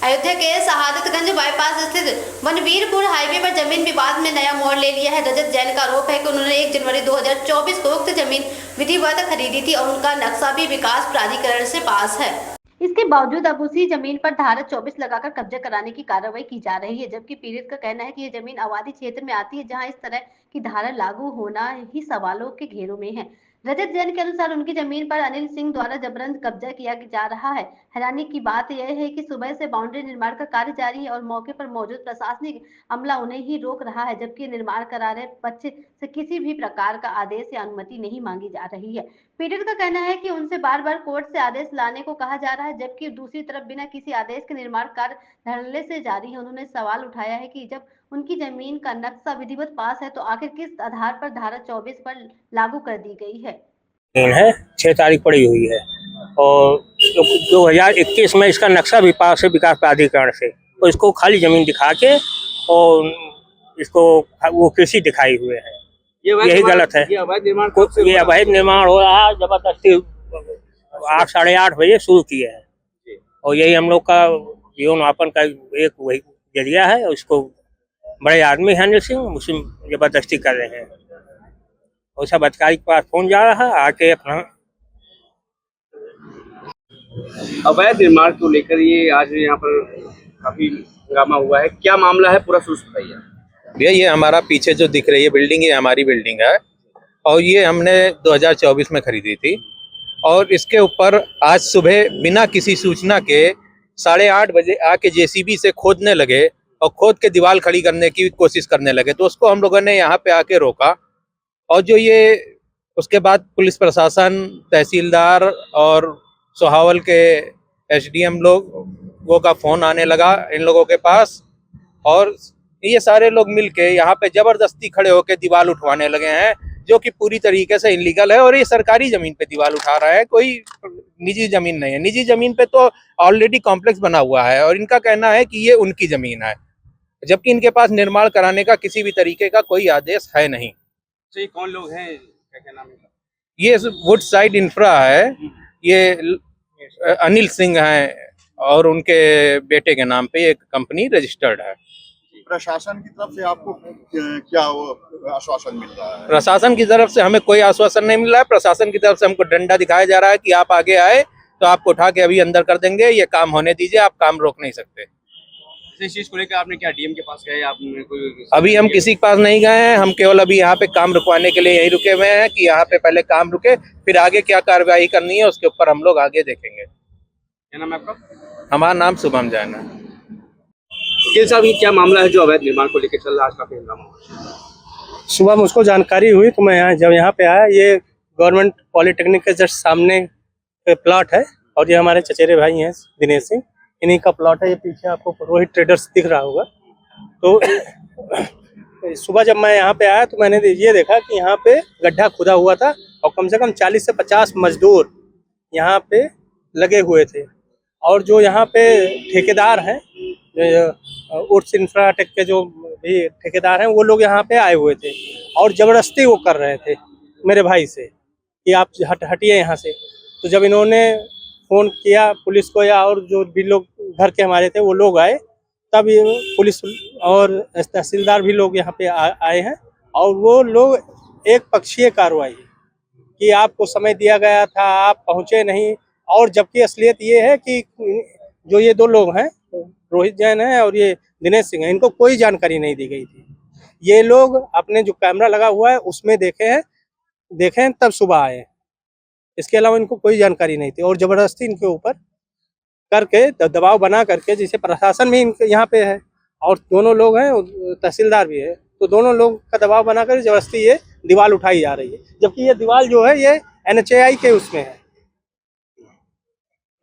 अयोध्या के शहादतगंज बाईपास स्थित वनवीरपुर हाईवे पर जमीन विवाद में नया मोड़ ले लिया है। रजत जैन का आरोप है कि उन्होंने 1 जनवरी 2024 को उक्त जमीन विधिवत खरीदी थी और उनका नक्शा भी विकास प्राधिकरण से पास है। इसके बावजूद अब उसी जमीन पर धारा 24 लगाकर कब्जा कराने की कार्रवाई की जा रही है, जबकि पीड़ित का कहना है कि यह जमीन आबादी क्षेत्र में आती है, जहां इस तरह की धारा लागू होना ही सवालों के घेरों में है। रजत जैन के अनुसार उनकी जमीन पर अनिल सिंह द्वारा जबरन कब्जा किया जा रहा है। हैरानी की बात यह है कि सुबह से बाउंड्री निर्माण का कार्य जारी है और मौके पर मौजूद प्रशासनिक अमला उन्हें ही रोक रहा है, जबकि निर्माण करा रहे पक्ष से किसी भी प्रकार का आदेश या अनुमति नहीं मांगी जा रही है। पीड़ित का कहना है कि उनसे बार बार कोर्ट से आदेश लाने को कहा जा रहा है, जबकि दूसरी तरफ बिना किसी आदेश के निर्माण कार्य धड़ल्ले से जारी है। उन्होंने सवाल उठाया है कि जब उनकी जमीन का नक्शा विधिवत पास है तो आखिर किस आधार पर धारा 24 पर लागू कर दी गई है। 6 तारीख पड़ी हुई है और 2021 में इसका नक्शा भी पास है विकास प्राधिकरण से, तो इसको खाली जमीन दिखा के और इसको वो कृषि दिखाई हुए है। यही गलत है। ये अवैध निर्माण हो रहा है, जबरदस्ती 8 साढ़े 8 बजे शुरू किए हैं और यही हम लोग का जीवन यापन का एक वही जरिया है। उसको बड़े आदमी हैं अनिल सिंह, मुझसे जबरदस्ती कर रहे हैं और सब अधिकारी के पास फोन जा रहा है आके अपना अवैध निर्माण को लेकर ये आज यहाँ पर काफी हंगामा हुआ है। क्या मामला है, पूरा शुरू बताइए भैया। ये हमारा पीछे जो दिख रही है बिल्डिंग, ये हमारी बिल्डिंग है और ये हमने 2024 में खरीदी थी और इसके ऊपर आज सुबह बिना किसी सूचना के 8:30 बजे आके जेसीबी से खोदने लगे और खोद के दीवार खड़ी करने की कोशिश करने लगे, तो उसको हम लोगों ने यहाँ पे आके रोका और जो ये उसके बाद पुलिस प्रशासन, तहसीलदार और सोहावल के एसडीएम लोगों का फोन आने लगा इन लोगों के पास और ये सारे लोग मिलके यहाँ पे जबरदस्ती खड़े होकर दीवार उठवाने लगे हैं, जो कि पूरी तरीके से इनलीगल है और ये सरकारी जमीन पे दीवार उठा रहा है, कोई निजी जमीन नहीं है। निजी जमीन पे तो ऑलरेडी कॉम्प्लेक्स बना हुआ है और इनका कहना है कि ये उनकी जमीन है, जबकि इनके पास निर्माण कराने का किसी भी तरीके का कोई आदेश है नहीं। तो ये कौन लोग हैं, क्या नाम है? ये वुड साइड इंफ्रा है, ये अनिल सिंह हैं और उनके बेटे के नाम पे एक कंपनी रजिस्टर्ड है। प्रशासन की तरफ से आपको क्या आश्वासन मिल रहा है? प्रशासन की तरफ से हमें कोई आश्वासन नहीं मिल रहा है। प्रशासन की तरफ से हमको डंडा दिखाया जा रहा है कि आप आगे आए तो आपको उठा के अभी अंदर कर देंगे, ये काम होने दीजिए, आप काम रोक नहीं सकते। इस चीज को लेकर आपने क्या डीएम के पास गए? आपने कोई अभी हम किसी के पास नहीं गए हैं, हम केवल अभी यहाँ पे काम रुकवाने के लिए यही रुके हुए हैं कि यहाँ पे पहले काम रुके, फिर आगे क्या कार्रवाई करनी है उसके ऊपर हम लोग आगे देखेंगे। क्या नाम है आपका? हमारा नाम शुभम जैन है। साहब, ये क्या मामला है जो अवैध निर्माण को लेकर चल रहा है? आज काफी हंगामा हुआ। सुबह मुझको जानकारी हुई तो मैं जब यहाँ पे आया, ये गवर्नमेंट पॉलिटेक्निक के जस्ट सामने प्लॉट है और ये हमारे चचेरे भाई हैं दिनेश सिंह, इन्हीं का प्लॉट है। ये पीछे आपको रोहित ट्रेडर्स दिख रहा होगा। तो सुबह जब मैं यहाँ पे आया तो मैंने ये देखा कि यहाँ पे गड्ढा खुदा हुआ था और कम से कम 40 से 50 मजदूर यहाँ पे लगे हुए थे और जो यहाँ पे ठेकेदार हैं, उर्स इंफ्राटेक के जो भी ठेकेदार हैं, वो लोग यहाँ पे आए हुए थे और ज़बरदस्ती वो कर रहे थे मेरे भाई से कि आप हटिए यहाँ से। तो जब इन्होंने फ़ोन किया पुलिस को या और जो भी लोग घर के हमारे थे वो लोग आए, तब ये पुलिस और तहसीलदार भी लोग यहाँ पे आए हैं और वो लोग एक पक्षीय कार्रवाई कि आपको समय दिया गया था, आप पहुँचे नहीं। और जबकि असलियत ये है कि जो ये 2 लोग हैं, रोहित जैन है और ये दिनेश सिंह है, इनको कोई जानकारी नहीं दी गई थी। ये लोग अपने जो कैमरा लगा हुआ है उसमें देखे हैं तब सुबह आए, इसके अलावा इनको कोई जानकारी नहीं थी और ज़बरदस्ती इनके ऊपर करके दबाव बना करके, जिसे प्रशासन भी इनके यहाँ पे है और दोनों लोग हैं, तहसीलदार भी है, तो दोनों लोग का दबाव बनाकर ज़बरदस्ती ये दीवार उठाई जा रही है, जबकि ये दीवार जो है ये NHAI के उसमें है,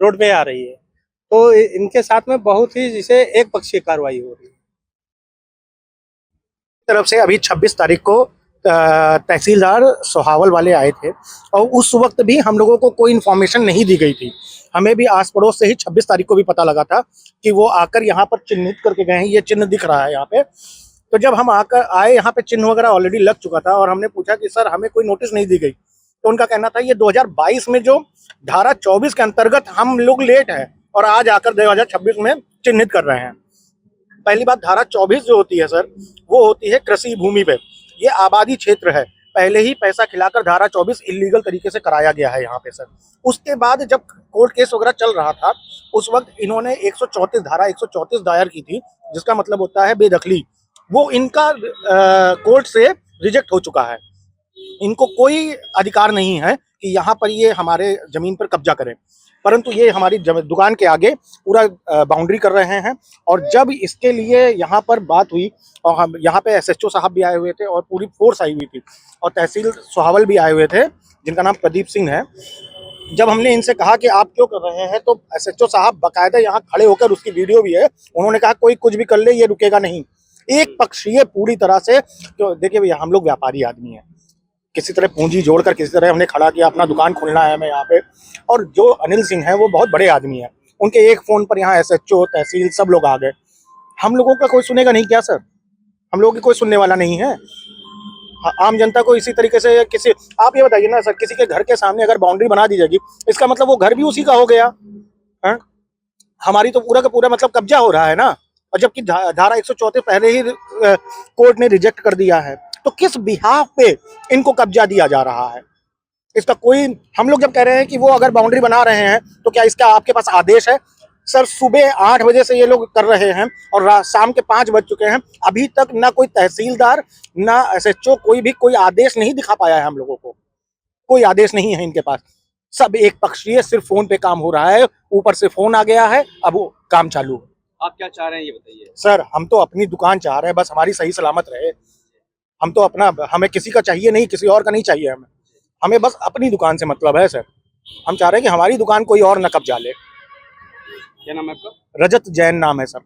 रोड पे आ रही है। तो इनके साथ में बहुत ही जिसे एक पक्षीय कार्रवाई हो रही है। तरफ से अभी 26 तारीख को तहसीलदार सोहावल वाले आए थे और उस वक्त भी हम लोगों को कोई इन्फॉर्मेशन नहीं दी गई थी। हमें भी आस पड़ोस से ही 26 तारीख को भी पता लगा था कि वो आकर यहाँ पर चिन्हित करके गए हैं, ये चिन्ह दिख रहा है यहाँ पे। तो जब हम आकर आए यहाँ पे चिन्ह वगैरह ऑलरेडी लग चुका था और हमने पूछा कि सर हमें कोई नोटिस नहीं दी गई, तो उनका कहना था ये 2022 में जो धारा 24 के अंतर्गत हम लोग लेट है और आज आकर 2026 में चिन्हित कर रहे हैं। पहली बात, धारा 24 जो होती है सर, वो होती है कृषि भूमि पे, ये आबादी क्षेत्र है। पहले ही पैसा खिलाकर धारा 24 इलीगल तरीके से कराया गया है यहाँ पे सर। उसके बाद जब कोर्ट केस वगैरह चल रहा था, उस वक्त इन्होंने 134 धारा 134 दायर की थी, जिसका मतलब होता है बेदखली। वो इनका कोर्ट से रिजेक्ट हो चुका है। इनको कोई अधिकार नहीं है कि यहाँ पर ये हमारे जमीन पर कब्जा करें, परंतु ये हमारी दुकान के आगे पूरा बाउंड्री कर रहे हैं। और जब इसके लिए यहाँ पर बात हुई, और हम यहाँ पे एसएचओ साहब भी आए हुए थे और पूरी फोर्स आई हुई थी, और तहसील सोहावल भी आए हुए थे, जिनका नाम प्रदीप सिंह है। जब हमने इनसे कहा कि आप क्यों कर रहे हैं, तो एसएचओ साहब बाकायदा यहाँ खड़े होकर, उसकी वीडियो भी है, उन्होंने कहा कोई कुछ भी कर ले, ये रुकेगा नहीं। एक पक्षीय पूरी तरह से। तो देखिए भैया, हम लोग व्यापारी आदमी हैं, किसी तरह पूंजी जोड़कर किसी तरह हमने खड़ा किया, अपना दुकान खोलना है हमें यहाँ पे। और जो अनिल सिंह है वो बहुत बड़े आदमी हैं, उनके एक फ़ोन पर यहाँ एसएचओ तहसील सब लोग आ गए। हम लोगों का कोई सुनेगा नहीं क्या सर? हम लोगों की कोई सुनने वाला नहीं है। आम जनता को इसी तरीके से किसी, आप ये बताइए ना सर, किसी के घर के सामने अगर बाउंड्री बना दी जाएगी, इसका मतलब वो घर भी उसी का हो गया है। हमारी तो पूरा का पूरा मतलब कब्जा हो रहा है ना। और जबकि धारा 134 पहले ही कोर्ट ने रिजेक्ट कर दिया है, तो किस बिहाफ पे इनको कब्जा दिया जा रहा है? इसका कोई, हम लोग जब कह रहे हैं कि वो अगर बाउंड्री बना रहे हैं, तो क्या इसका आपके पास आदेश है? सर, सुबह 8 बजे से ये लोग कर रहे हैं और शाम के 5 बज चुके हैं, अभी तक ना कोई तहसीलदार ना एसएचओ कोई आदेश नहीं दिखा पाया है हम लोगों को। कोई आदेश नहीं है इनके पास। सब एक पक्षीय, सिर्फ फोन पे काम हो रहा है। ऊपर से फोन आ गया है, अब वो काम चालू है। आप क्या चाह रहे हैं ये बताइए? सर, हम तो अपनी दुकान चाह रहे हैं, बस हमारी सही सलामत रहे। हम तो अपना, हमें किसी का चाहिए नहीं, किसी और का नहीं चाहिए हमें बस अपनी दुकान से मतलब है सर। हम चाह रहे हैं कि हमारी दुकान कोई और न कब्जा ले। क्या नाम है आपका? रजत जैन नाम है सर।